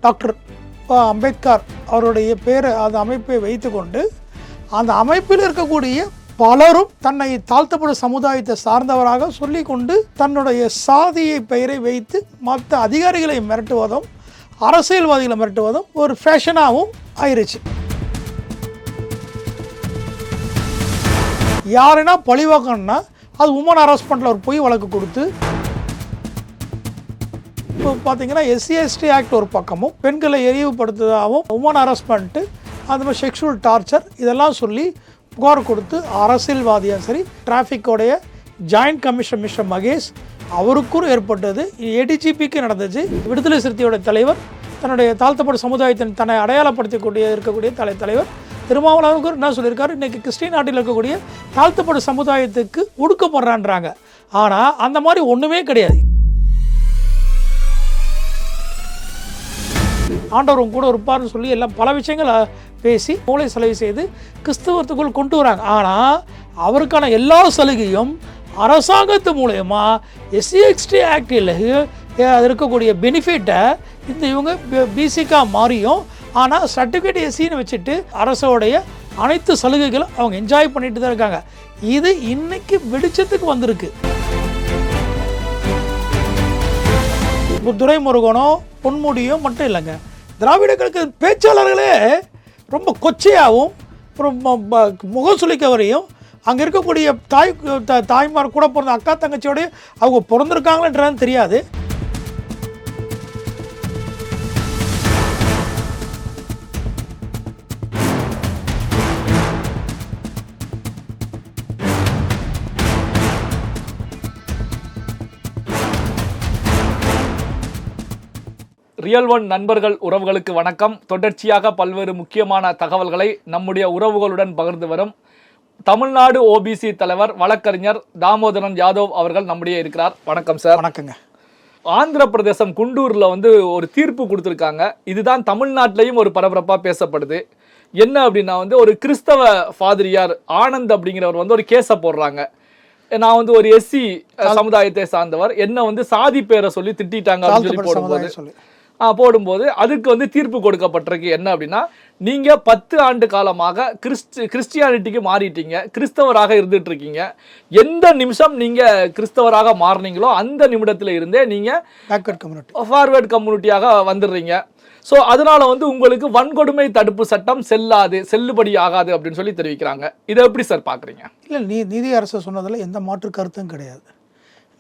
Doctor Ambedkar அவருடைய பேரை அந்த அமைப்பை வைத்து கொண்டு அந்த அமைப்பில் இருக்கக்கூடிய பலரும் தன்னை தாழ்த்தப்படும் சமுதாயத்தை சார்ந்தவராக சொல்லி கொண்டு தன்னுடைய சாதியை பெயரை வைத்து மற்ற அதிகாரிகளை மிரட்டுவதும் அரசியல்வாதிகளை மிரட்டுவதும் ஒரு ஃபேஷனாகவும் ஆயிடுச்சு. யாருன்னா பழிவாக்கணும்னா அது உமன் ஹராஸ்மெண்ட்டில் ஒரு பொய் வழக்கு கொடுத்து இப்போ பார்த்தீங்கன்னா SC/ST ஆக்ட் ஒரு பக்கமும் பெண்களை இழிவுபடுத்துவதாகவும் உமன் ஹராஸ்மெண்ட்டு அது மாதிரி செக்ஷுவல் டார்ச்சர் இதெல்லாம் சொல்லி புகார் கொடுத்து அரசியல்வாதியாக சரி டிராஃபிக்கோடைய ஜாயிண்ட் கமிஷனர் மிஸ்டர் மகேஷ் அவருக்கும் ஏற்பட்டது. ADGPக்கு நடந்துச்சு. விடுதலை சிறுத்தையோட தலைவர் தன்னுடைய தாழ்த்தப்பட்ட சமுதாயத்தின் தன்னை அடையாளப்படுத்தக்கூடிய இருக்கக்கூடிய தலைவர் திருமாவளவன் என்ன சொல்லியிருக்காரு, இன்றைக்கி கிறிஸ்டின் நாட்டில் இருக்கக்கூடிய தாழ்த்தப்பட்ட சமுதாயத்துக்கு ஒடுக்கப்படுறான்றாங்க. ஆனால் அந்த மாதிரி ஒன்றுமே கிடையாது. ஆண்டவரும் கூட இருப்பார்னு சொல்லி எல்லாம் பல விஷயங்களை பேசி மூளை செலவு செய்து கிறிஸ்தவத்துக்குள் கொண்டு வராங்க. ஆனால் அவருக்கான எல்லா சலுகையும் அரசாங்கத்து மூலயமா SC/ST ஆக்டில் அது இருக்கக்கூடிய பெனிஃபிட்டை இந்த இவங்க பிசிக்காக மாறியும் ஆனால் சர்டிஃபிகேட் SCன்னு வச்சுட்டு அரசோடைய அனைத்து சலுகைகளும் அவங்க என்ஜாய் பண்ணிட்டு தான் இருக்காங்க. இது இன்னைக்கு வெளிச்சத்துக்கு வந்திருக்கு. துரைமுருகனோ பொன்முடியோ மட்டும் இல்லைங்க, திராவிட கழக பேச்சாளர்களே ரொம்ப கொச்சையாகவும் முகம் சுளிக்கவரையும் அங்கே இருக்கக்கூடிய தாய்மார் கூட பிறந்த அக்கா தங்கச்சியோடைய அவங்க பிறந்திருக்காங்களன்றது தெரியாது. ரியல் ஒன் நண்பர்கள் உறவுகளுக்கு வணக்கம். தொடர்ச்சியாக பல்வேறு முக்கியமான தகவல்களை நம்முடைய உறவுகளுடன் பகிர்ந்து வரும் தமிழ்நாடு OBC தலைவர் வழக்கறிஞர் தாமோதரன் யாதவ் அவர்கள் நம்முடைய இருக்கிறார். வணக்கம் சார். வணக்கங்க. ஆந்திர பிரதேசம் குண்டூர்ல ஒரு தீர்ப்பு கொடுத்துருக்காங்க. இதுதான் தமிழ்நாட்டிலையும் ஒரு பரபரப்பா பேசப்படுது. என்ன அப்படின்னா ஒரு கிறிஸ்தவ ஃபாதிரியார் ஆனந்த் அப்படிங்கிறவர் ஒரு கேஸை போடுறாங்க. நான் ஒரு SC சமுதாயத்தை சார்ந்தவர், என்ன சாதி பேரை சொல்லி திட்டாங்க அப்படின்னு சொல்லி போடும்போது அதுக்கு தீர்ப்பு கொடுக்கப்பட்டிருக்கு. என்ன அப்படின்னா, நீங்க 10 ஆண்டு காலமாக கிறிஸ்டியானிட்டிக்கு மாறிட்டீங்க, கிறிஸ்தவராக இருந்துட்டு இருக்கீங்க. எந்த நிமிஷம் நீங்க கிறிஸ்தவராக மாறினீங்களோ அந்த நிமிடத்துல இருந்தே நீங்க ஃபார்வர்ட் கம்யூனிட்டியாக வந்துடுறீங்க. ஸோ அதனால உங்களுக்கு வன்கொடுமை தடுப்பு சட்டம் செல்லுபடி ஆகாது அப்படின்னு சொல்லி தெரிவிக்கிறாங்க. இதை எப்படி சார் பாக்குறீங்க? இல்லை, நீதியரசர் சொன்னதில் எந்த மாற்று கருத்தும் கிடையாது.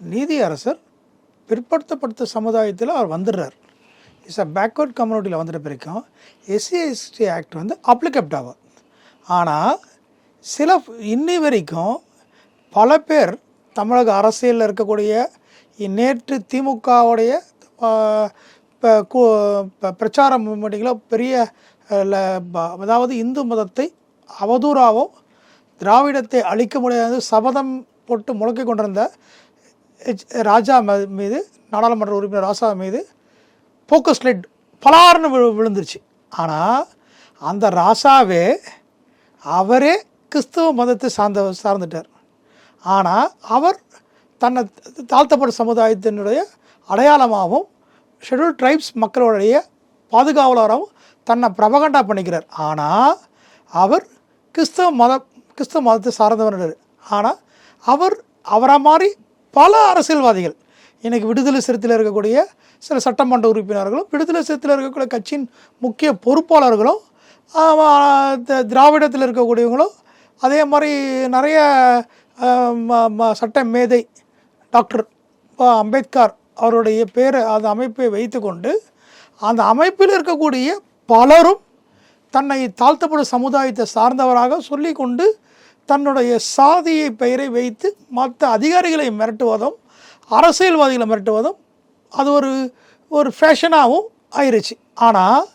நீதியரசர் பிற்படுத்தப்பட்ட சமுதாயத்தில் அவர் வந்துடுறார். இட்ஸ் பேக்வர்ட் கம்யூனிட்டியில் வந்துட்ட பிறக்கும் SC/ST ஆக்ட் அப்ளிகபிள் ஆகும். ஆனால் இன்னி வரைக்கும் பல பேர் தமிழக அரசியலில் இருக்கக்கூடிய நேற்று திமுகவுடைய பிரச்சார மீட்டிங்கில் பெரிய அதாவது இந்து மதத்தை அவதூறாகவும் திராவிடத்தை அழிக்க முடியாது சபதம் போட்டு முழக்கி கொண்டிருந்த ராஜா மீது, நாடாளுமன்ற உறுப்பினர் ராசா மீது போக்கஸ் லைட் பலார்னு விழுந்துருச்சு. ஆனால் அந்த ராசாவே அவரே கிறிஸ்தவ மதத்தை சார்ந்துட்டார். ஆனால் அவர் தன்னை தாழ்த்தப்பட்ட சமுதாயத்தினுடைய அடையாளமாகவும் ஷெட்யூல் ட்ரைப்ஸ் மக்களுடைய பாதுகாவலராகவும் தன்னை பிரபகண்டா பண்ணிக்கிறார். ஆனால் அவர் கிறிஸ்தவ மதத்தை சார்ந்தவர். ஆனால் அவரை மாதிரி பல அரசியல்வாதிகள் இன்றைக்கி விடுதலை சிறுத்தையில் இருக்கக்கூடிய சில சட்டமன்ற உறுப்பினர்களும் விடுதலை சிறுத்தையில் இருக்கக்கூடிய கட்சியின் முக்கிய பொறுப்பாளர்களும் திராவிடத்தில் இருக்கக்கூடியவங்களும் அதே மாதிரி நிறைய சட்ட மேதை டாக்டர் அம்பேத்கர் அவருடைய பேரை அந்த அமைப்பை வைத்து கொண்டு அந்த அமைப்பில் இருக்கக்கூடிய பலரும் தன்னை தாழ்த்தப்படும் சமுதாயத்தை சார்ந்தவராக சொல்லி கொண்டு தன்னுடைய சாதியை பெயரை வைத்து மற்ற அதிகாரிகளை மிரட்டுவதும் அரசியல்வாதிகளை மிரட்டுவதும் அது ஒரு ஃபேஷனாகவும் ஆயிடுச்சு. ஆனால்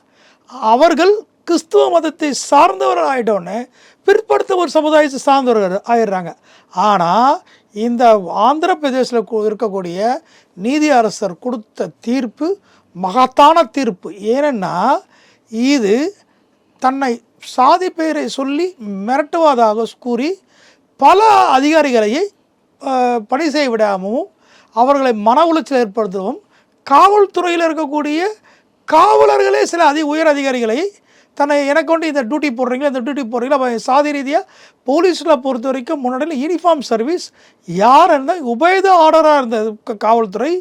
அவர்கள் கிறிஸ்துவ மதத்தை சார்ந்தவர்கள் ஆகிட்டோன்னே பிற்படுத்த ஒரு சமுதாயத்தை சார்ந்தவர்கள் ஆயிடுறாங்க. ஆனால் இந்த ஆந்திர பிரதேசத்தில் இருக்கக்கூடிய நீதியரசர் கொடுத்த தீர்ப்பு மகத்தான தீர்ப்பு. ஏனென்னா இது தன்னை சாதி பெயரை சொல்லி மிரட்டுவதாக கூறி பல அதிகாரிகளையே பணி செய்ய விடாமவும் அவர்களை மன உளைச்சல் ஏற்படுத்தவும் காவல்துறையில் இருக்கக்கூடிய காவலர்களே சில உயர் அதிகாரிகளை தன்னை எனக்கு கொண்டு இந்த டியூட்டி போடுறீங்களா இந்த டியூட்டி போடுறீங்களா அப்போ சாதி ரீதியாக போலீஸில் பொறுத்த வரைக்கும் முன்னாடியில் யூனிஃபார்ம் சர்வீஸ் யார் இருந்தால் உபயோக ஆர்டராக இருந்த காவல்துறை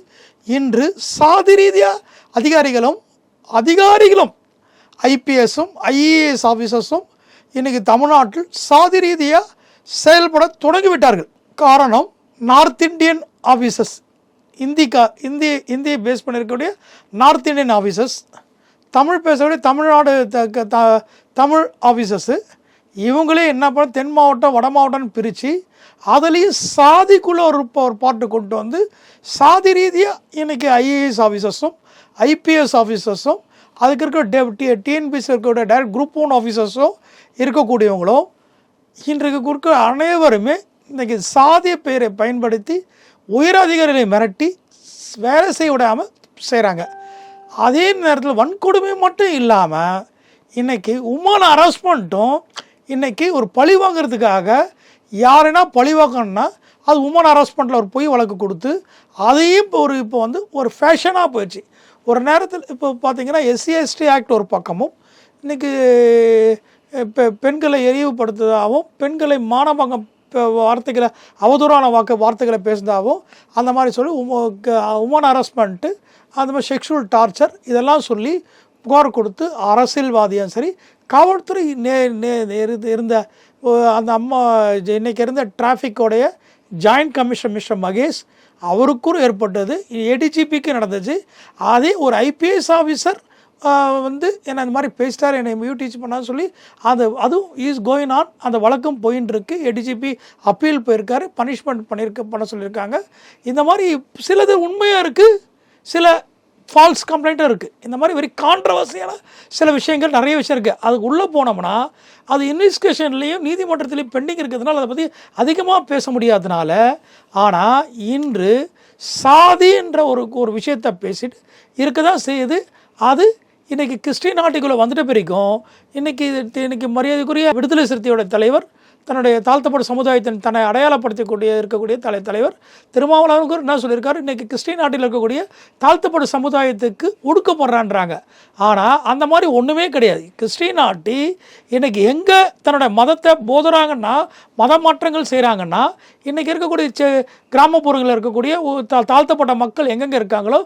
இன்று சாதி ரீதியாக அதிகாரிகளும் ஐபிஎஸும் ஐஏஎஸ் ஆஃபீஸர்ஸும் இன்றைக்கி தமிழ்நாட்டில் சாதி ரீதியாக செயல்பட தொடங்கிவிட்டார்கள். காரணம் நார்த் இந்தியன் ஆஃபீஸர்ஸ் இந்திய பேஸ் பண்ணியிருக்கக்கூடிய நார்த் இந்தியன் ஆஃபீஸர்ஸ், தமிழ் பேசக்கூடிய தமிழ்நாடு தமிழ் ஆஃபீஸர்ஸு இவங்களே என்ன பண்ண தென் மாவட்டம் வட மாவட்டம்னு பிரித்து அதுலேயும் சாதிக்குள்ளே ஒரு பாட்டு கொண்டு வந்து சாதி ரீதியாக இன்றைக்கி ஐஏஎஸ் ஆஃபீஸர்ஸும் ஐபிஎஸ் ஆஃபீஸர்ஸும் அதுக்கு இருக்க டிஎன்பிசி இருக்கக்கூடிய டைரக்ட் குரூப் 1 ஆஃபீஸர்ஸும் இருக்கக்கூடியவங்களும் இன்றைக்கு கொடுக்க அனைவருமே இன்றைக்கி சாதிய பெயரை பயன்படுத்தி உயர் அதிகாரிகளை மிரட்டி வேலை செய்ய விடாமல் செய்கிறாங்க. அதே நேரத்தில் வன்கொடுமை மட்டும் இல்லாமல் இன்றைக்கி உமன் ஹராஸ்மெண்ட்டும் இன்றைக்கி ஒரு பழி வாங்கிறதுக்காக யாருன்னா பழி வாங்கணும்னா அது உமன் ஹராஸ்மெண்ட்டில் ஒரு பொய் வழக்கு கொடுத்து அதையும் இப்போ வந்து ஒரு ஃபேஷனாக போயிடுச்சு. ஒரு நேரத்தில் இப்போ பார்த்திங்கன்னா எஸ்சி/எஸ்டி ஆக்ட் ஒரு பக்கமும் இன்றைக்கி பெண்களை இழிவுபடுத்துவதாகவும் பெண்களை மானபங்கம் வார்த்தைகளை அவதூறான வார்த்தைகளை பேசுனதாகவும் அந்த மாதிரி சொல்லி உமன் ஹராஸ்மெண்ட்டு அந்த மாதிரி செக்ஷுவல் டார்ச்சர் இதெல்லாம் சொல்லி புகார் கொடுத்து அரசியல்வாதியும் சரி காவல்துறை இருந்த அந்த அம்மா இன்றைக்கி இருந்த டிராஃபிக்கோடைய ஜாயிண்ட் கமிஷனர் மிஸ்டர் மகேஷ் அவருக்கும் ஏற்பட்டது, ஏடிஜிபிக்கு நடந்துச்சு. அதே ஒரு ஐபிஎஸ் ஆஃபீஸர் வந்து என்ன இந்த மாதிரி பேசிட்டார் என்னை டீச் பண்ணான்னு சொல்லி அதுவும் இஸ் கோயிங் ஆன், அந்த வழக்கம் போயின்னு இருக்கு. ஏடிஜிபி அப்பீல் போயிருக்காரு, பனிஷ்மெண்ட் பண்ண சொல்லியிருக்காங்க. இந்த மாதிரி சிலது உண்மையாக இருக்குது, சில ஃபால்ஸ் கம்ப்ளைண்ட்டும் இருக்குது. இந்த மாதிரி வெரி கான்ட்ரவர்சியான சில விஷயங்கள் நிறைய விஷயம் இருக்குது. அதுக்கு உள்ளே போனோம்னா அது இன்வெஸ்டிகேஷன்லேயும் நீதிமன்றத்துலேயும் பெண்டிங் இருக்கிறதுனால அதை பற்றி அதிகமாக பேச முடியாதனால, ஆனால் இன்று சாதின்ற ஒரு விஷயத்தை பேசிட்டு இருக்க தான் செய்யுது. அது இன்றைக்கி கிறிஸ்டின் நாட்டுக்குள்ளே வந்துட்ட பிறகும் இன்றைக்கி மரியாதைக்குரிய விடுதலை சிறுத்தையோட தலைவர் தன்னுடைய தாழ்த்தப்பட்ட சமுதாயத்தின் தன்னை அடையாளப்படுத்தக்கூடிய இருக்கக்கூடிய தலைவர் திருமாவளவன் என்ன சொல்லியிருக்காரு, இன்றைக்கி கிறிஸ்டின் நாட்டில் இருக்கக்கூடிய தாழ்த்தப்பட்ட சமுதாயத்துக்கு ஒடுக்கப்படுறான்றாங்க. ஆனால் அந்த மாதிரி ஒன்றுமே கிடையாது. கிறிஸ்டின் நாட்டி இன்றைக்கி எங்கே தன்னோட மதத்தை போதுறாங்கன்னா மத மாற்றங்கள் செய்கிறாங்கன்னா இன்றைக்கி இருக்கக்கூடிய கிராமப்புறங்களில் இருக்கக்கூடிய தாழ்த்தப்பட்ட மக்கள் எங்கெங்கே இருக்காங்களோ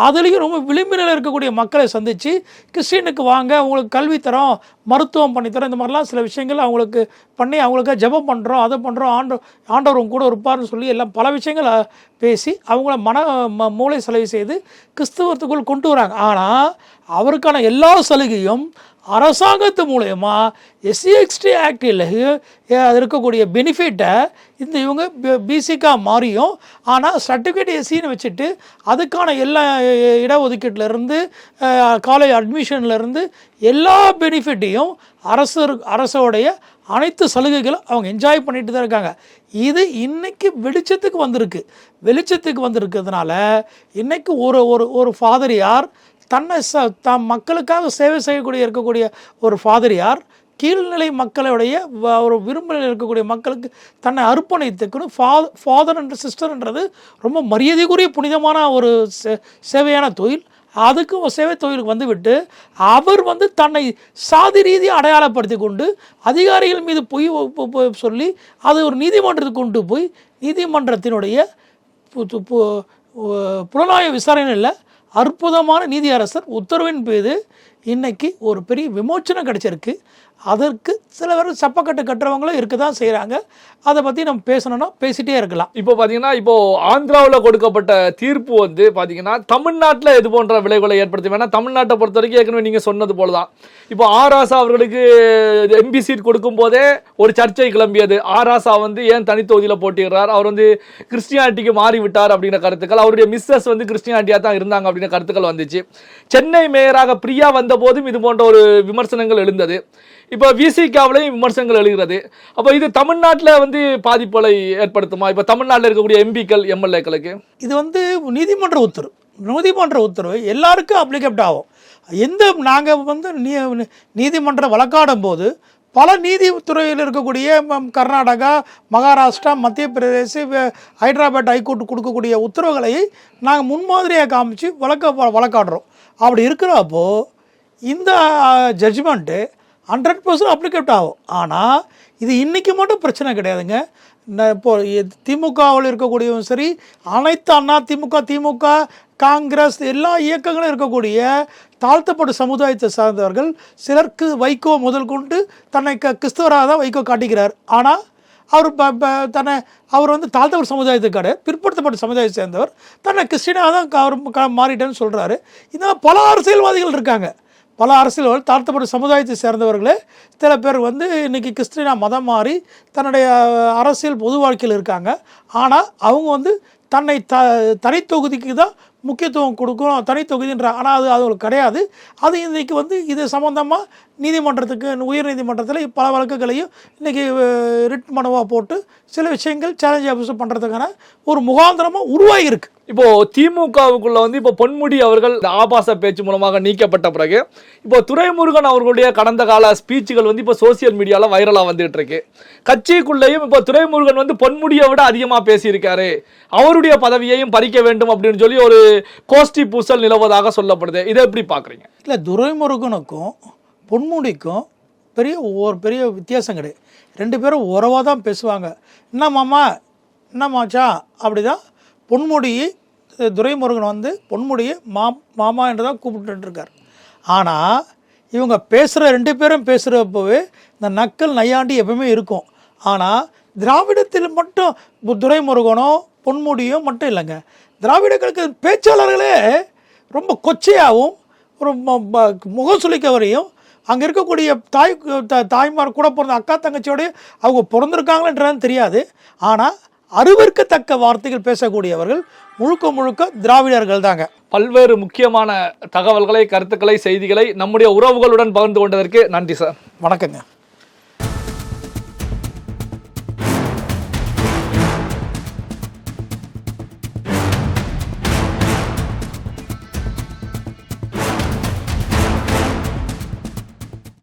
அதுலேயும் ரொம்ப விளிம்பினில் இருக்கக்கூடிய மக்களை சந்தித்து கிறிஸ்டினுக்கு வாங்க அவங்களுக்கு கல்வி தரோம், மருத்துவம் பண்ணித்தரோம், இந்த மாதிரிலாம் சில விஷயங்கள் அவங்களுக்கு பண்ணி அவங்களுக்கு ஜெபம் பண்ணுறோம், அதை பண்ணுறோம், ஆண்டவரும் கூட இருப்பார்னு சொல்லி எல்லாம் பல விஷயங்களை பேசி அவங்கள மூளை செலவு செய்து கிறிஸ்தவத்துக்குள் கொண்டு வராங்க. ஆனால் அவருக்கான எல்லா சலுகையும் அரசாங்கத்து மூலயமா எஸ்சி/எஸ்டி ஆக்டில் அது இருக்கக்கூடிய பெனிஃபிட்டை இவங்க பிசிக்காக மாறியும், ஆனால் சர்டிஃபிகேட் எஸ்சின்னு வச்சுட்டு அதுக்கான எல்லா இடஒதுக்கீட்டிலேருந்து காலேஜ் அட்மிஷன்லேருந்து எல்லா பெனிஃபிட்டையும் அரசோடைய அனைத்து சலுகைகளும் அவங்க என்ஜாய் பண்ணிட்டு தான் இருக்காங்க. இது இன்றைக்கி வெளிச்சத்துக்கு வந்திருக்கிறதுனால இன்றைக்கி ஒரு ஃபாதரியார் தன்னை மக்களுக்காக சேவை செய்யக்கூடிய இருக்கக்கூடிய ஒரு ஃபாதரியார் கீழ்நிலை மக்களுடைய ஒரு விரும்பில் இருக்கக்கூடிய மக்களுக்கு தன்னை அர்ப்பணித்துக்குன்னு ஃபாதர் என்ற சிஸ்டர்ன்றது ரொம்ப மரியாதைக்குரிய புனிதமான ஒரு சேவையான தொழில். அதுக்கு சேவை தொழிலுக்கு வந்துவிட்டு அவர் தன்னை சாதி ரீதியாக அடையாளப்படுத்தி கொண்டு அதிகாரிகள் மீது பொய் சொல்லி அது ஒரு நீதிமன்றத்துக்கு கொண்டு போய் நீதிமன்றத்தினுடைய புலனாய்வு விசாரணையில் அற்புதமான நீதியரசர் உத்தரவின் மீது இன்றைக்கி ஒரு பெரிய விமோச்சனம் கிடைச்சிருக்கு. அதற்கு சில பேர் சப்பக்கட்டு கட்டுறவங்களும் இருக்க தான் செய்கிறாங்க. அதை பற்றி நம்ம பேசணும்னா பேசிகிட்டே இருக்கலாம். இப்போ பார்த்தீங்கன்னா ஆந்திராவில் கொடுக்கப்பட்ட தீர்ப்பு பார்த்தீங்கன்னா தமிழ்நாட்டில் இது போன்ற விளைவுகளை ஏற்படுத்தி வேணால் தமிழ்நாட்டை பொறுத்த வரைக்கும் ஏற்கனவே நீங்கள் சொன்னது போல தான். இப்போ ஆராசா அவர்களுக்கு எம்பி சீட் கொடுக்கும் போதே ஒரு சர்ச்சை கிளம்பியது. ஆராசா ஏன் தனித்தொகுதியில் போட்டிடுறார், அவர் கிறிஸ்டியானிட்டிக்கு மாறிவிட்டார் அப்படிங்கிற கருத்துக்கள், அவருடைய மிஸ்ஸஸ் கிறிஸ்டியானிட்டியாக தான் இருந்தாங்க அப்படிங்கிற கருத்துக்கள் வந்துச்சு. சென்னை மேயராக பிரியா வந்த போதும் இது போன்ற ஒரு விமர்சனங்கள் எழுந்தது. இப்போ விசிகாவிலையும் விமர்சனங்கள் எழுகிறது. அப்போ இது தமிழ்நாட்டில் பாதிப்புகளை ஏற்படுத்துமா? இப்போ தமிழ்நாட்டில் இருக்கக்கூடிய எம்பிக்கள் எம்எல்ஏக்களுக்கு இது நீதிமன்ற உத்தரவு எல்லாருக்கும் அப்ளிகேட் ஆகும். நாங்கள் நீதிமன்ற வழக்காடும் போது பல நீதித்துறையில் இருக்கக்கூடிய கர்நாடகா, மகாராஷ்டிரா, மத்திய பிரதேச, ஹைதராபாத் ஹைகோர்ட் கொடுக்கக்கூடிய உத்தரவுகளை நாங்கள் முன்மாதிரியாக காமிச்சு வழக்காடுறோம். அப்படி இருக்கிறப்போ இந்த ஜட்ஜ்மெண்ட்டு 100% அப்ளிகேட் ஆகும். ஆனால் இது இன்றைக்கி மட்டும் பிரச்சனை கிடையாதுங்க. இப்போ திமுகவில் இருக்கக்கூடியவும் சரி, அனைத்து அண்ணா திமுக, காங்கிரஸ் எல்லா இயக்கங்களும் இருக்கக்கூடிய தாழ்த்தப்பட்ட சமுதாயத்தை சார்ந்தவர்கள் சிலருக்கு வைகோ முதல் கொண்டு தன்னை கிறிஸ்தவராக தான் வைகோ காட்டிக்கிறார். ஆனால் அவர் அவர் வந்து தாழ்த்தப்பட்ட சமுதாயத்துக்கு கிடையாது, பிற்படுத்தப்பட்ட சமுதாயத்தை சேர்ந்தவர், தன்னை கிறிஸ்டினாக தான் அவர் மாறிட்டேன்னு சொல்கிறாரு. இந்த பல அரசியல்வாதிகள் இருக்காங்க. பல அரசியல்வாதிகள் தாழ்த்தப்பட்ட சமுதாயத்தை சேர்ந்தவர்களே சில பேர் வந்து இன்றைக்கி கிறிஸ்டினா மதம் மாறி தன்னுடைய அரசியல் பொது வாழ்க்கையில் இருக்காங்க. ஆனால் அவங்க வந்து தன்னை தனித்தொகுதிக்கு தான் முக்கியத்துவம் கொடுக்கணும், தனித்தொகுதின்ற. ஆனால் அது அவங்களுக்கு கிடையாது. அது இன்றைக்கி வந்து இது சம்மந்தமாக நீதிமன்றத்துக்கு, உயர் நீதிமன்றத்தில் பல வழக்குகளையும் இன்றைக்கி ரிட் மனுவாக போட்டு சில விஷயங்கள் சேலஞ்ச் ஆஃபீஸர் பண்ணுறதுக்கான ஒரு முகாந்திரமாக உருவாகியிருக்கு. இப்போ திமுகவுக்குள்ள வந்து இப்போ பொன்முடி அவர்கள் ஆபாச பேச்சு மூலமாக நீக்கப்பட்ட பிறகு இப்போ துரைமுருகன் அவர்களுடைய கடந்த கால ஸ்பீச்சுகள் வந்து இப்போ சோசியல் மீடியாவில் வைரலாக வந்துட்டு இருக்கு. கட்சிக்குள்ளேயும் இப்போ துரைமுருகன் வந்து பொன்முடியை விட அதிகமாக பேசியிருக்காரு, அவருடைய பதவியையும் பறிக்க வேண்டும் அப்படின்னு சொல்லி ஒரு கோஷ்டி பூசல் நிலவுவதாக சொல்லப்படுது. இதை எப்படி பார்க்குறீங்க? இல்லை, துரைமுருகனுக்கும் பொன்முடிக்கும் பெரிய வித்தியாசம் கிடையாது. ரெண்டு பேரும் உறவாக தான் பேசுவாங்க. என்ன மாமா, என்ன மாச்சா, அப்படி தான் பொன்முடி துரைமுருகன் வந்து பொன்முடியை மாமா என்று தான் கூப்பிட்டுருக்கார். ஆனால் இவங்க பேசுகிற ரெண்டு பேரும் பேசுகிறப்பவே இந்த நக்கல் நையாண்டி எப்பவுமே இருக்கும். ஆனால் திராவிடத்தில் மட்டும் துரைமுருகனோ பொன்முடியோ மட்டும் இல்லைங்க, திராவிடங்களுக்கு பேச்சாளர்களே ரொம்ப கொச்சையாகவும் ஒரு முகம் சுளிக்கவரையும் அங்கே இருக்கக்கூடிய தாய்மார் கூட பிறந்த அக்கா தங்கச்சியோடைய அவங்க பிறந்திருக்காங்களன்றது தெரியாது. ஆனால் அருவருக்கத்தக்க வார்த்தைகள் பேசக்கூடியவர்கள் முழுக்க திராவிடர்கள் தாங்க. பல்வேறு முக்கியமான தகவல்களை, கருத்துக்களை, செய்திகளை நம்முடைய உறவுகளுடன் பகிர்ந்து கொண்டதற்கு நன்றி சார். வணக்கங்க.